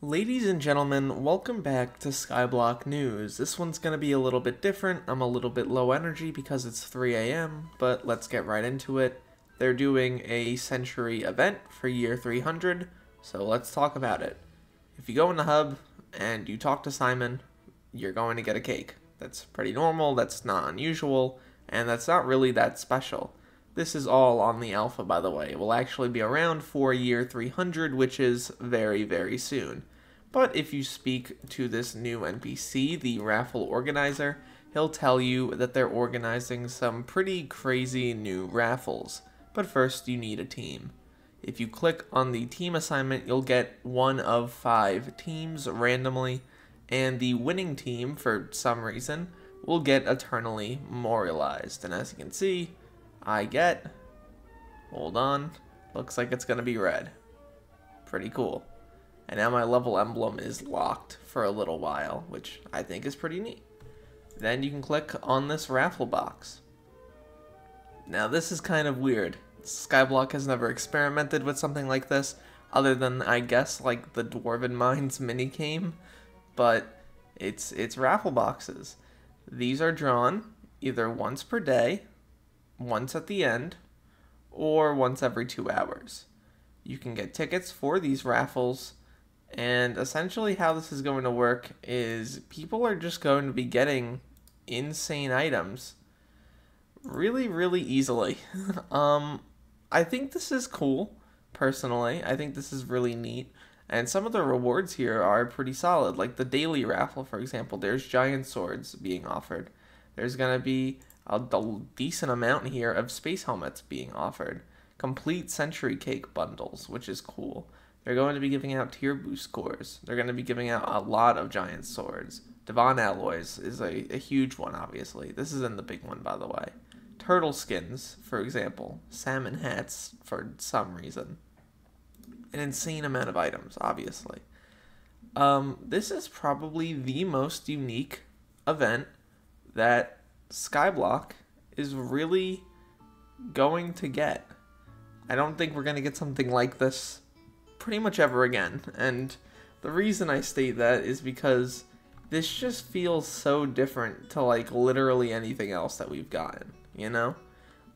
Ladies and gentlemen, welcome back to Skyblock News. This one's going to be a little bit different. I'm a little bit low energy because it's 3 a.m., but let's get right into it. They're doing a century event for year 300, so let's talk about it. If you go in the hub and you talk to Simon, you're going to get a cake. That's pretty normal, that's not unusual, and that's not really that special. This is all on the alpha, by the way. It will actually be around for year 300, which is very, very soon. But if you speak to this new NPC, the Raffle organizer, he'll tell you that they're organizing some pretty crazy new raffles. But first, you need a team. If you click on the team assignment, you'll get one of 5 teams randomly, and the winning team, for some reason, will get eternally memorialized. And as you can see, hold on, looks like it's going to be red. Pretty cool. And now my level emblem is locked for a little while, which I think is pretty neat. Then you can click on this raffle box. Now this is kind of weird. Skyblock has never experimented with something like this, other than, I guess, like the Dwarven Mines minigame, but it's raffle boxes. These are drawn either once per day, once at the end, or once every 2 hours. You can get tickets for these raffles, and essentially how this is going to work is people are just going to be getting insane items really, really easily. I think this is cool, personally. I think this is really neat, and some of the rewards here are pretty solid, like the daily raffle, for example. There's giant swords being offered. There's going to be a decent amount here of space helmets being offered. Complete century cake bundles, which is cool. They're going to be giving out tier boost cores. They're going to be giving out a lot of giant swords. Devon alloys is a huge one, obviously. This isn't the big one, by the way. Turtle skins, for example. Salmon hats, for some reason. An insane amount of items, obviously. This is probably the most unique event that Skyblock is really going to get. I don't think we're going to get something like this pretty much ever again, and the reason I state that is because this just feels so different to like literally anything else that we've gotten, you know?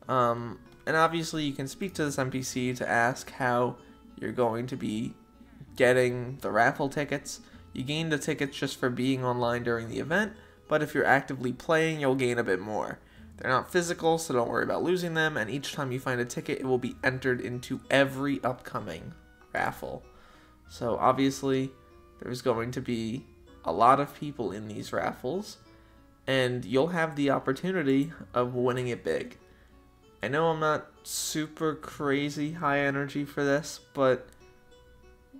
And obviously you can speak to this NPC to ask how you're going to be getting the raffle tickets. You gain the tickets just for being online during the event, but if you're actively playing, you'll gain a bit more. They're not physical, so don't worry about losing them, and each time you find a ticket, it will be entered into every upcoming raffle. So obviously, there's going to be a lot of people in these raffles, and you'll have the opportunity of winning it big. I know I'm not super crazy high energy for this, but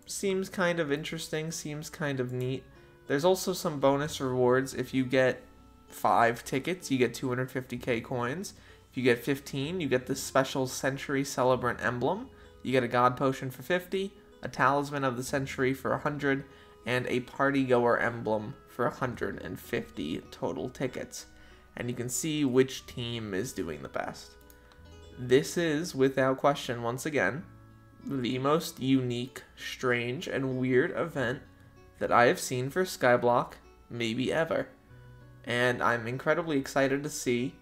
seems kind of interesting, seems kind of neat. There's also some bonus rewards. If you get 5 tickets, you get 250k coins. If you get 15, you get this special Century Celebrant emblem. You get a God Potion for 50, a Talisman of the Century for 100, and a Party Goer emblem for 150 total tickets. And you can see which team is doing the best. This is, without question, once again, the most unique, strange, and weird event that I have seen for Skyblock, maybe ever. And I'm incredibly excited to see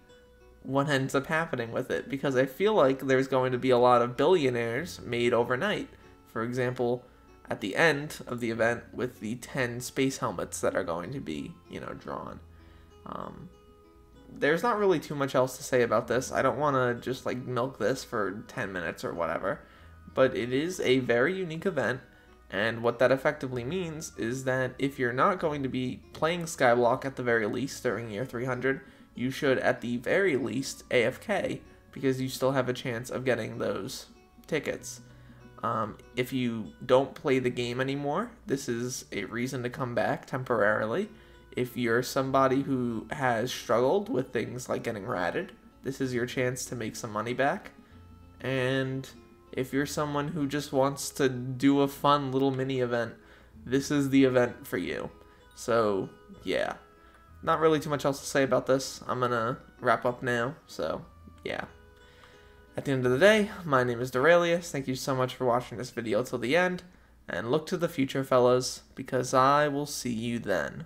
what ends up happening with it, because I feel like there's going to be a lot of billionaires made overnight. For example, at the end of the event with the 10 space helmets that are going to be, drawn. There's not really too much else to say about this. I don't want to just like milk this for 10 minutes or whatever, but it is a very unique event. And what that effectively means is that if you're not going to be playing Skyblock at the very least during year 300, you should at the very least AFK, because you still have a chance of getting those tickets. If you don't play the game anymore, this is a reason to come back temporarily. If you're somebody who has struggled with things like getting ratted, this is your chance to make some money back. And if you're someone who just wants to do a fun little mini event, this is the event for you. So, yeah. Not really too much else to say about this. I'm gonna wrap up now, so, yeah. At the end of the day, my name is Derailious. Thank you so much for watching this video till the end, And look to the future, fellas, because I will see you then.